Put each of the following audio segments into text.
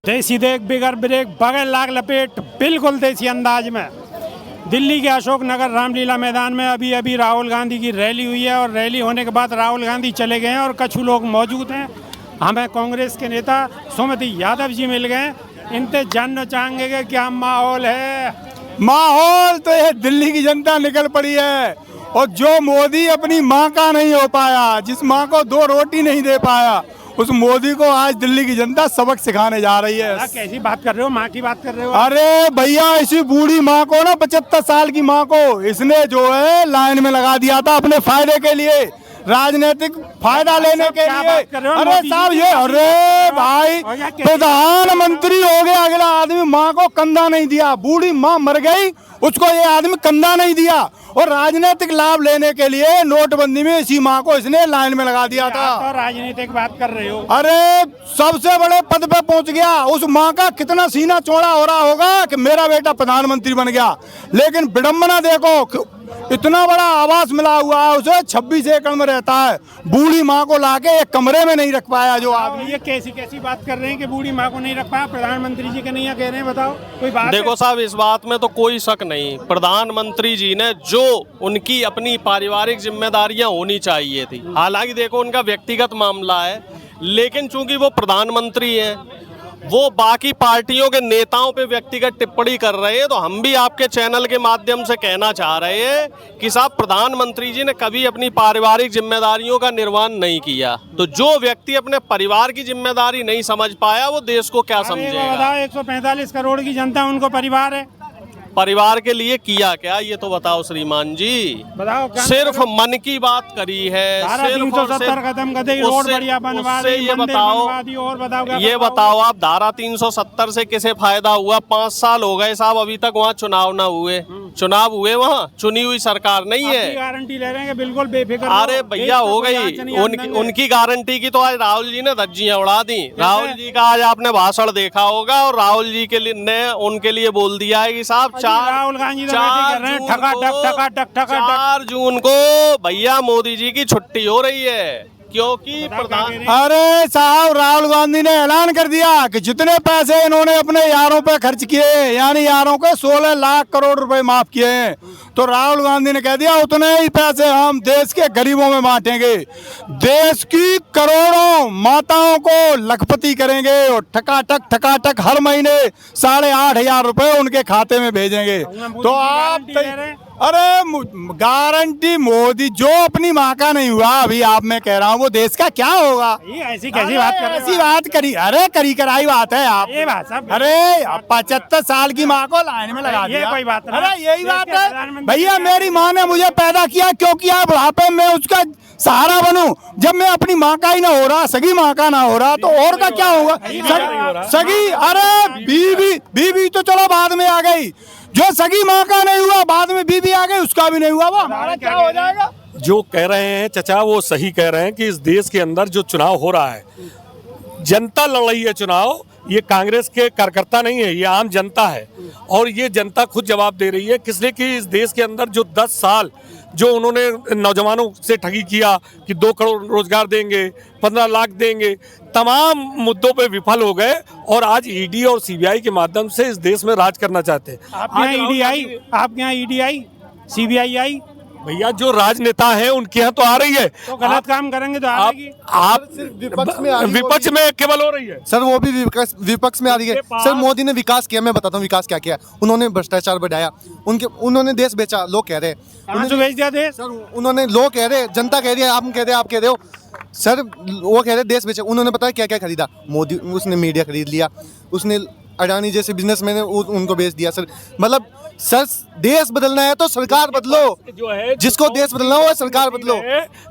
देसी देख बिगर ब्रेक बगैर लाग लपेट बिल्कुल देसी अंदाज में दिल्ली के अशोक नगर रामलीला मैदान में अभी अभी राहुल गांधी की रैली हुई है और रैली होने के बाद राहुल गांधी चले गए हैं और कुछ लोग मौजूद हैं। हमें कांग्रेस के नेता सुमति यादव जी मिल गए। इनसे जानना चाहेंगे कि क्या माहौल है। माहौल तो ये दिल्ली की जनता निकल पड़ी है और जो मोदी अपनी माँ का नहीं हो पाया, जिस माँ को 2 रोटी नहीं दे पाया, उस मोदी को आज दिल्ली की जनता सबक सिखाने जा रही है। कैसी बात कर रहे हो, माँ की बात कर रहे हो? अरे भैया, इसी बूढ़ी माँ को ना 75 साल की माँ को इसने जो है लाइन में लगा दिया था अपने फायदे के लिए, राजनीतिक फायदा लेने के लिए। अरे साहब ये, अरे भाई प्रधानमंत्री हो गया अगला आदमी, माँ को कंधा नहीं दिया। बूढ़ी माँ मर गई, उसको ये आदमी कंधा नहीं दिया और राजनीतिक लाभ लेने के लिए नोटबंदी में इसी माँ को इसने लाइन में लगा दिया था। तो राजनीतिक बात कर रहे हो? अरे सबसे बड़े पद पे पहुंच गया, उस माँ का कितना सीना चौड़ा हो रहा होगा कि मेरा बेटा प्रधानमंत्री बन गया। लेकिन विडंबना देखो, इतना बड़ा आवास मिला हुआ है उसे, 26 एकड़ में रहता है, बूढ़ी माँ को लाके एक कमरे में नहीं रख पाया जो आदमी। ये कैसी बात कर रहे हैं कि बूढ़ी माँ को नहीं रख पाया? प्रधानमंत्री जी के नहीं कह रहे हैं, बताओ कोई बात? देखो साहब, इस बात में तो कोई शक नहीं, प्रधानमंत्री जी ने जो उनकी अपनी पारिवारिक जिम्मेदारियां होनी चाहिए थी, हालांकि देखो उनका व्यक्तिगत मामला है, लेकिन चूंकि वो प्रधानमंत्री हैं, वो बाकी पार्टियों के नेताओं पे व्यक्तिगत टिप्पणी कर रहे हैं, तो हम भी आपके चैनल के माध्यम से कहना चाह रहे हैं कि साहब प्रधानमंत्री जी ने कभी अपनी पारिवारिक जिम्मेदारियों का निर्वहन नहीं किया। तो जो व्यक्ति अपने परिवार की जिम्मेदारी नहीं समझ पाया वो देश को क्या समझेगा? 145 करोड़ की जनता उनको परिवार है, परिवार के लिए किया क्या ये तो बताओ श्रीमान जी। बताओ क्या? सिर्फ मन की बात करी है, सिर्फ और सिर्फ खत्म कर दी, रोड बढ़िया बनवा दी, ये बताओ, और बताओ ये बताओ आप धारा 370 से किसे फायदा हुआ? 5 साल हो गए साहब, अभी तक वहाँ चुनाव ना हुए। चुनाव हुए वहाँ, चुनी हुई सरकार नहीं है। गारंटी ले रहे हैं बिल्कुल बेफिक्र। अरे भैया हो गई उनकी गारंटी की तो आज राहुल जी ने धज्जियां उड़ा दी। राहुल जी का आज आपने भाषण देखा होगा और राहुल जी के लिए ने उनके लिए बोल दिया है कि साहब 4 जून को भैया मोदी जी की छुट्टी हो रही है, क्योंकि अरे साहब राहुल गांधी ने ऐलान कर दिया कि जितने पैसे इन्होंने अपने यारों पे खर्च किए, यानी यारों के 16 लाख करोड़ रुपए माफ किए हैं, तो राहुल गांधी ने कह दिया उतने ही पैसे हम देश के गरीबों में बांटेंगे, देश की करोड़ों माताओं को लखपति करेंगे और ठकाठक हर महीने 8,500 रुपए उनके खाते में भेजेंगे। तो आप अरे गारंटी मोदी जो अपनी माँ का नहीं हुआ, अभी आप मैं कह रहा हूँ, वो देश का क्या होगा? ये ऐसी कैसी बात कर रहे हैं? ऐसी बात करी, अरे करी कराई बात है आप। ये बात सब, अरे 75 साल की माँ को लाइन में लगा दिया। ये कोई बात नहीं। अरे यही बात है भैया, मेरी माँ ने मुझे पैदा किया, क्यों किया? बुढ़ापे में उसका सहारा बनूं। जब मैं अपनी माँ का ही ना हो रहा, सगी माँ का ना हो रहा, तो और का क्या होगा? सगी, अरे बीवी तो चलो बाद में आ गई, जो सगी माँ का नहीं हुआ बाद में बीवी आ गई, उसका भी नहीं हुआ, वो हमारा क्या हो जाएगा? जो कह रहे हैं चचा वो सही कह रहे हैं कि इस देश के अंदर जो चुनाव हो रहा है, जनता लड़ रही है चुनाव, ये कांग्रेस के कार्यकर्ता नहीं है, ये आम जनता है और ये जनता खुद जवाब दे रही है। किसलिए कि इस देश के अंदर जो 10 साल जो उन्होंने नौजवानों से ठगी किया कि 2 करोड़ रोजगार देंगे, 15 लाख देंगे, तमाम मुद्दों पे विफल हो गए और आज ईडी और सीबीआई के माध्यम से इस देश में राज करना चाहते हैं। आपके यहाँ ईडी आई, सीबीआई आई? भैया जो राजनेता हैं उनके यहाँ तो आ रही है, तो गलत काम करेंगे तो आएगी। आप विपक्ष में केवल हो रही है सर, वो भी विपक्ष में आ रही है। सर मोदी ने विकास किया, मैं बताता हूँ विकास क्या किया। उन्होंने भ्रष्टाचार बढ़ाया, उन्होंने देश बेचा, लोग कह रहे हैं बेच दिया देश। सर उन्होंने, लोग कह रहे, जनता कह रही है, आप कह रहे हो सर, वो कह रहे देश बेचा। उन्होंने पता है क्या क्या खरीदा? मोदी, उसने मीडिया खरीद लिया, उसने अडानी जैसे बिजनेसमैन उनको बेच दिया। सर मतलब सर, देश बदलना है तो सरकार बदलो, जो है जिसको देश बदलना हो सरकार बदलो।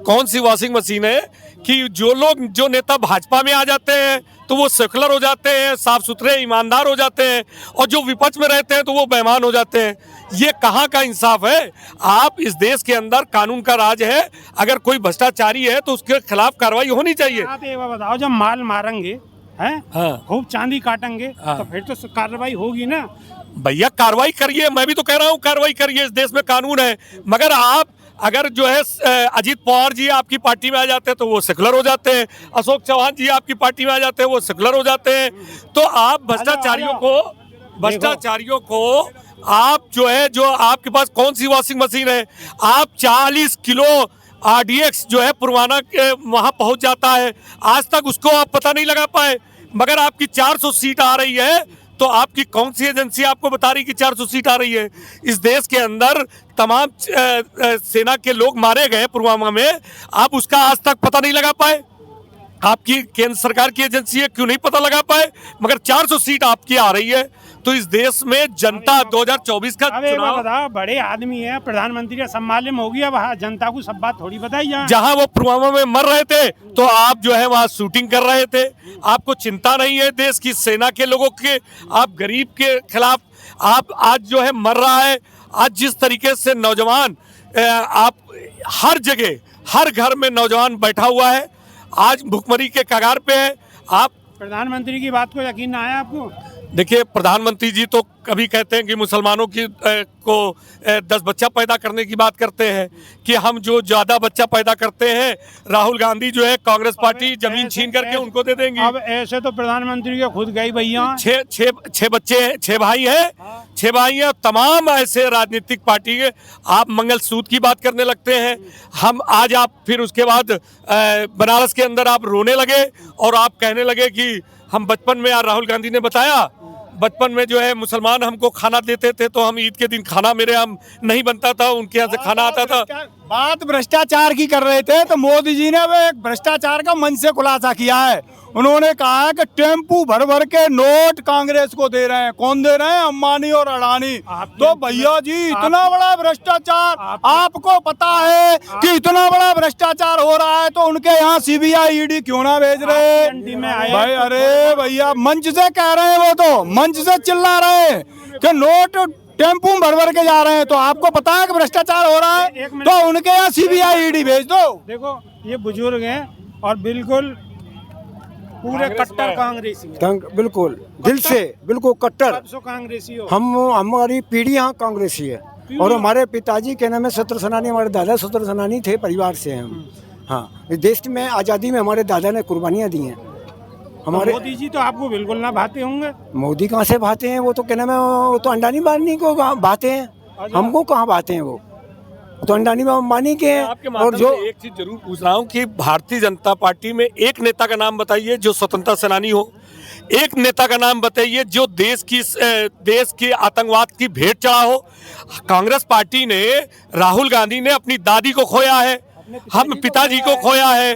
कौन सी वॉशिंग मशीन है कि जो नेता भाजपा में आ जाते हैं तो वो सेकुलर हो जाते हैं, साफ सुथरे ईमानदार हो जाते हैं, और जो विपक्ष में रहते हैं तो वो बेईमान हो जाते हैं। ये कहाँ का इंसाफ है? आप इस देश के अंदर कानून का राज है, अगर कोई भ्रष्टाचारी है तो उसके खिलाफ कार्रवाई होनी चाहिए। आप ये बताओ, जब माल मारेंगे हैं, हाँ, खूब चांदी काटेंगे, हाँ, तो फिर तो कार्रवाई होगी ना। भैया कार्रवाई करिए, मैं भी तो कह रहा हूँ कार्रवाई करिए, इस देश में कानून है, मगर अगर जो है अजीत पवार जी आपकी पार्टी में आ जाते हैं तो वो सेकुलर हो जाते हैं, अशोक चौहान जी आपकी पार्टी में आ जाते हैं वो सेकुलर हो जाते हैं। तो आप भ्रष्टाचारियों को आप जो है, जो आपके पास कौन सी वॉशिंग मशीन है, आप 40 किलो RDX जो है पुरवाना के वहां पहुंच जाता है, आज तक उसको आप पता नहीं लगा पाए। मगर आपकी 400 सीट आ रही है तो आपकी कौन सी एजेंसी आपको बता रही कि 400 सीट आ रही है? इस देश के अंदर तमाम सेना के लोग मारे गए पुलवामा में, आप उसका आज तक पता नहीं लगा पाए। आपकी केंद्र सरकार की एजेंसी है, क्यों नहीं पता लगा पाए? मगर 400 सीट आपकी आ रही है। तो इस देश में जनता 2024 का अब एक बात चुनाव, बताओ, बड़े आदमी है, प्रधानमंत्री का सम्मान होगी, अब हाँ जनता को सब बात थोड़ी बताई जाए। जहां वो पुलवामा में मर रहे थे तो आप जो है वहां शूटिंग कर रहे थे। आपको चिंता नहीं है देश की सेना के लोगों के, आप गरीब के खिलाफ आप आज जो है मर रहा है। आज जिस तरीके से नौजवान, आप हर जगह हर घर में नौजवान बैठा हुआ है, आज भुखमरी के कगार पे है। आप प्रधानमंत्री की बात को यकीन ना आया आपको? देखिए, प्रधानमंत्री जी तो कभी कहते हैं कि मुसलमानों की को 10 बच्चा पैदा करने की बात करते हैं कि हम जो ज्यादा बच्चा पैदा करते हैं, राहुल गांधी जो है कांग्रेस पार्टी जमीन छीन करके उनको दे देंगी। अब ऐसे तो प्रधानमंत्री के खुद गई भैया, छह बच्चे, 6 भाई हैं, 6 भाई हैं। तमाम ऐसे राजनीतिक पार्टी के आप मंगलसूत्र की बात करने लगते हैं। हम आज आप फिर उसके बाद बनारस के अंदर आप रोने लगे और आप कहने लगे कि हम बचपन में, यार राहुल गांधी ने बताया, बचपन में जो है मुसलमान हमको खाना देते थे तो हम ईद के दिन खाना मेरे यहाँ नहीं बनता था, उनके यहाँ से खाना आता था। बात भ्रष्टाचार की कर रहे थे तो मोदी जी ने वो एक भ्रष्टाचार का मंच से खुलासा किया है। उन्होंने कहा है कि टेम्पू भर भर के नोट कांग्रेस को दे रहे हैं। कौन दे रहे हैं? अंबानी और अडानी। तो भैया जी, इतना बड़ा भ्रष्टाचार, आपको पता है कि इतना बड़ा भ्रष्टाचार हो रहा है तो उनके यहाँ CBI ED क्यों ना भेज रहे भाई? अरे भैया, मंच से कह रहे हैं, वो तो मंच से चिल्ला रहे हैं कि नोट टेम्पू भर भर के जा रहे हैं। तो आपको पता है कि भ्रष्टाचार हो रहा है तो उनके यहाँ CBI ED भेज दो। देखो, ये बुजुर्ग हैं और बिल्कुल पूरे कट्टर कांग्रेसी हैं। बिल्कुल दिल से, बिल्कुल कट्टर। कब से कांग्रेसी हो? हमारी पीढ़ी यहाँ कांग्रेसी है और हमारे पिताजी के नाम है शत्रु सेनानी, हमारे दादा शत्रु सेनानी थे, परिवार से हैं हम। हाँ, इस देश में आज़ादी में हमारे दादा ने कुर्बानियाँ दी हैं। हमारे मोदी जी तो आपको बिल्कुल ना भाते होंगे। मोदी कहाँ से भाते हैं? वो तो कहना में, वो तो अंडानी बानी को भाते हैं, हमको कहाँ भाते हैं? वो तो अंडानी अंबानी के हैं। आपके और जो एक चीज जरूर पूछ रहा हूँ कि भारतीय जनता पार्टी में एक नेता का नाम बताइए जो स्वतंत्रता सेनानी हो, एक नेता का नाम बताइए जो देश की आतंकवाद की भेंट चढ़ा हो। कांग्रेस पार्टी ने, राहुल गांधी ने अपनी दादी को खोया है, हम पिताजी को खोया है,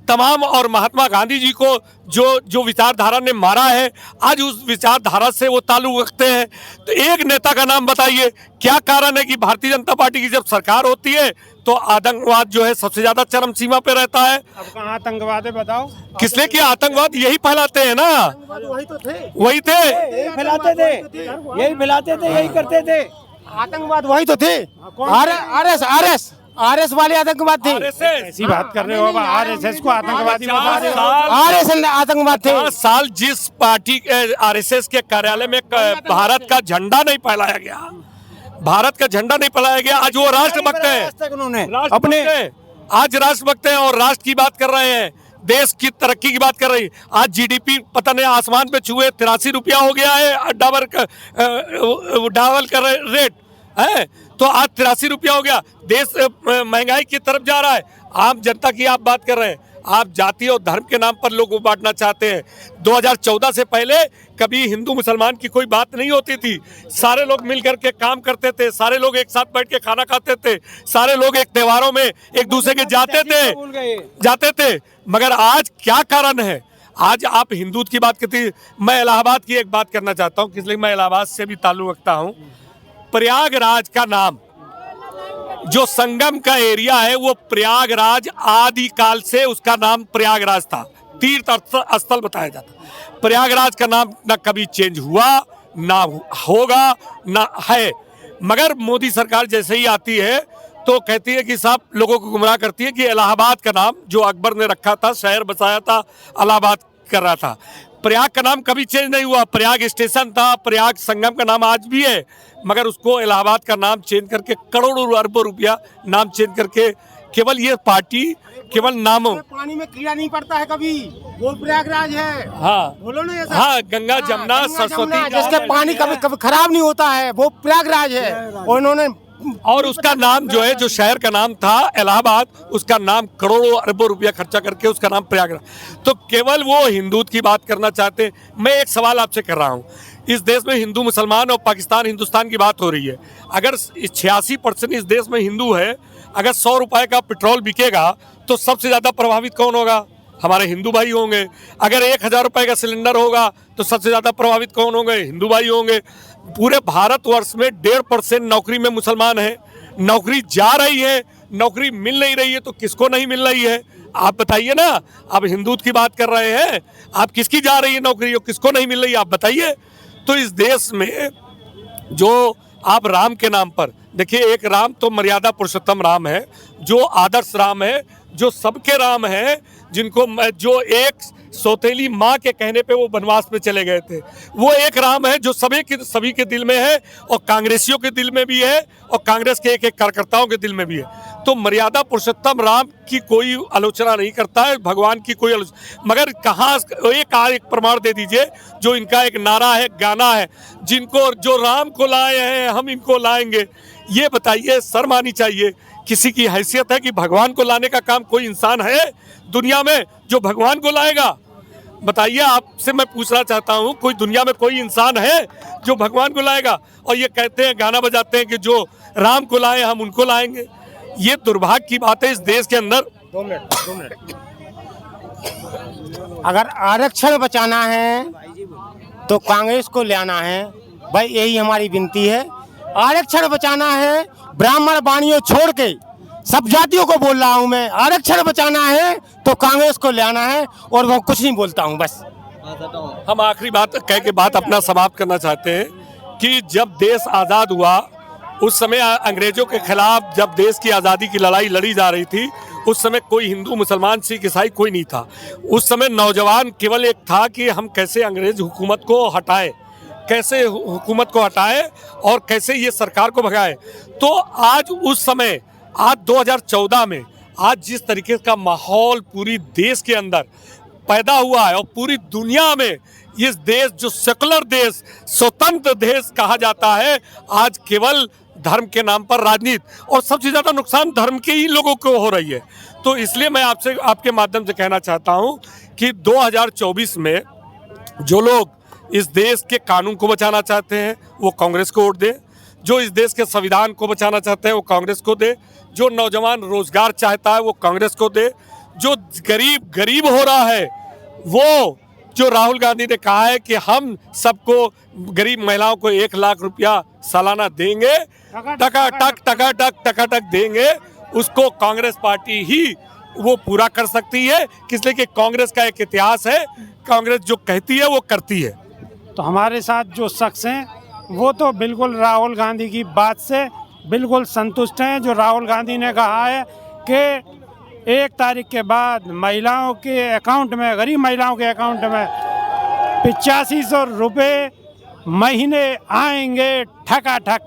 तमाम और महात्मा गांधी जी को जो विचारधारा ने मारा है, आज उस विचारधारा से वो ताल्लुक रखते हैं। तो एक नेता का नाम बताइए, क्या कारण है कि भारतीय जनता पार्टी की जब सरकार होती है तो आतंकवाद जो है सबसे ज्यादा चरम सीमा पे रहता है? अब कहाँ आतंकवाद है बताओ? किसलिए कि आतंकवाद यही फैलाते हैं ना, वही थे, यही फैलाते थे, यही करते थे। आतंकवाद वही तो थे। RS वाले आतंकवाद थे। ऐसी बात कर रहे हो? RSS को आतंकवादी बता रहे हो? RS आतंकवाद थे। 5 साल जिस पार्टी RSS के कार्यालय में भारत का झंडा नहीं फहराया गया, भारत का झंडा नहीं फहराया गया, आज वो राष्ट्रभक्त है। उन्होंने अपने आज राष्ट्रभक्त हैं और राष्ट्र की बात कर रहे हैं, देश की तरक्की की बात कर रही है। आज GDP पता नहीं आसमान पे छुए 83 रुपया हो गया है डावल का रेट है, तो आज 83 रुपया हो गया। देश महंगाई की तरफ जा रहा है। आम जनता की आप बात कर रहे हैं, आप जाति और धर्म के नाम पर लोगों को बांटना चाहते हैं। 2014 से पहले कभी हिंदू मुसलमान की कोई बात नहीं होती थी, सारे लोग मिलकर के काम करते थे, सारे लोग एक साथ बैठ के खाना खाते थे, सारे लोग एक त्योहारों में एक दूसरे के जाते थे। मगर आज क्या कारण है? आज आप हिंदुत्व की बात करती। मैं इलाहाबाद की एक बात करना चाहता हूँ, इसलिए मैं इलाहाबाद से भी ताल्लुक रखता हूँ। प्रयागराज का नाम, जो संगम का एरिया है, वो प्रयागराज आदिकाल से उसका नाम प्रयागराज था, तीर्थ स्थल बताया जाता। प्रयागराज का नाम ना कभी चेंज हुआ, ना होगा, ना है। मगर मोदी सरकार जैसे ही आती है तो कहती है कि साहब, लोगों को गुमराह करती है कि इलाहाबाद का नाम जो अकबर ने रखा था, शहर बसाया था, इलाहाबाद कर रहा था। प्रयाग का नाम कभी चेंज नहीं हुआ। प्रयाग स्टेशन था, प्रयाग संगम का नाम आज भी है, मगर उसको इलाहाबाद का नाम चेंज करके करोड़ों अरबों रुपया नाम चेंज करके केवल ये पार्टी केवल नामों। पानी में कीड़ा नहीं पड़ता है कभी, वो प्रयागराज है। हाँ बोलो ना ऐसा। हाँ, गंगा जमुना सरस्वती जिसके पानी कभी खराब नहीं होता है वो प्रयागराज है। और इन्होंने और उसका नाम जो है, जो शहर का नाम था इलाहाबाद, उसका नाम करोड़ों अरबों रुपया खर्चा करके उसका नाम प्रयागराज। तो केवल वो हिंदुत्व की बात करना चाहते हैं। मैं एक सवाल आपसे कर रहा हूँ, इस देश में हिंदू मुसलमान और पाकिस्तान हिंदुस्तान की बात हो रही है। अगर 86% इस देश में हिंदू है, अगर 100 रुपए का पेट्रोल बिकेगा तो सबसे ज़्यादा प्रभावित कौन होगा? हमारे हिंदू भाई होंगे। अगर 1000 रुपए का सिलेंडर होगा तो सबसे ज़्यादा प्रभावित कौन होंगे? हिंदू भाई होंगे। पूरे भारतवर्ष में 1.5% नौकरी में मुसलमान है। नौकरी जा रही है, नौकरी मिल नहीं रही है, तो किसको नहीं मिल रही है? आप बताइए ना। आप हिंदुत्व की बात कर रहे हैं, आप किसकी जा रही है नौकरी और किसको नहीं मिल रही है, आप बताइए। तो इस देश में जो आप राम के नाम पर देखिए, एक राम तो मर्यादा पुरुषोत्तम राम है, जो आदर्श राम है, जो सबके राम है, जिनको जो एक सौतेली माँ के कहने पे वो वनवास में चले गए थे, वो एक राम है जो सभी के दिल में है, और कांग्रेसियों के दिल में भी है, और कांग्रेस के एक कार्यकर्ताओं के दिल में भी है। तो मर्यादा पुरुषोत्तम राम की कोई आलोचना नहीं करता है, भगवान की कोई आलोचना। मगर कहाँ एक प्रमाण दे दीजिए जो इनका एक नारा है, गाना है, जिनको जो राम को लाए हैं हम इनको लाएंगे। ये बताइए, शर्म आनी चाहिए। किसी की हैसियत है कि भगवान को लाने का काम कोई इंसान है दुनिया में जो भगवान को लाएगा? बताइए, आपसे मैं पूछना चाहता हूँ, कोई दुनिया में कोई इंसान है जो भगवान को लाएगा? और ये कहते हैं, गाना बजाते हैं कि जो राम को लाए हम उनको लाएंगे। ये दुर्भाग्य की बात है इस देश के अंदर। 2 मिनट। अगर आरक्षण बचाना है तो कांग्रेस को ले आना है भाई, यही हमारी विनती है। आरक्षण बचाना है, ब्राह्मण बाणियों छोड़ के सब जातियों को बोल रहा हूं मैं, आरक्षण बचाना है तो कांग्रेस को ले आना है, और वो कुछ नहीं बोलता हूं बस। हम आखिरी बात कह के बात अपना समाप्त करना चाहते हैं कि जब देश आज़ाद हुआ उस समय अंग्रेजों के खिलाफ जब देश की आज़ादी की लड़ाई लड़ी जा रही थी, उस समय कोई हिंदू मुसलमान सिख ईसाई कोई नहीं था। उस समय नौजवान केवल एक था कि हम कैसे अंग्रेज हुकूमत को हटाएं, कैसे हुकूमत को हटाएं और कैसे ये सरकार को भगाएं। तो आज उस समय, आज 2014 में, आज जिस तरीके का माहौल पूरी देश के अंदर पैदा हुआ है और पूरी दुनिया में इस देश जो सेकुलर देश, स्वतंत्र देश कहा जाता है, आज केवल धर्म के नाम पर राजनीति, और सबसे ज़्यादा नुकसान धर्म के ही लोगों को हो रही है। तो इसलिए मैं आपसे आपके माध्यम से कहना चाहता हूं कि 2024 में जो लोग इस देश के कानून को बचाना चाहते हैं वो कांग्रेस को वोट दें, जो इस देश के संविधान को बचाना चाहते हैं वो कांग्रेस को दे, जो नौजवान रोजगार चाहता है वो कांग्रेस को दे, जो गरीब हो रहा है वो, जो राहुल गांधी ने कहा है कि हम सबको गरीब महिलाओं को 1 लाख रुपया सालाना देंगे, टकाटक देंगे, उसको कांग्रेस पार्टी ही वो पूरा कर सकती है। इसलिए कि कांग्रेस का एक इतिहास है, कांग्रेस जो कहती है वो करती है। तो हमारे साथ जो शख्स हैं वो तो बिल्कुल राहुल गांधी की बात से बिल्कुल संतुष्ट हैं। जो राहुल गांधी ने कहा है कि 1 तारीख के बाद महिलाओं के अकाउंट में, गरीब महिलाओं के अकाउंट में 8500 रुपये महीने आएंगे, ठकाठक।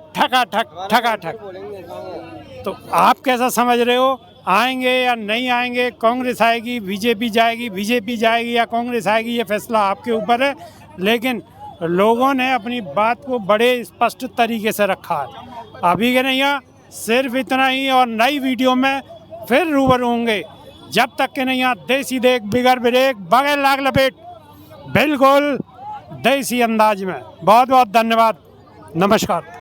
तो आप कैसा समझ रहे हो, आएंगे या नहीं आएंगे? कांग्रेस आएगी, बीजेपी जाएगी या कांग्रेस आएगी, ये फैसला आपके ऊपर है। लेकिन लोगों ने अपनी बात को बड़े स्पष्ट तरीके से रखा है। अभी के नहीं, सिर्फ इतना ही, और नई वीडियो में फिर रूबरू होंगे। जब तक के नहीं, देसी देख बिगर ब्रेक बगैर लाग लपेट, बिल्कुल देसी अंदाज में। बहुत बहुत धन्यवाद, नमस्कार।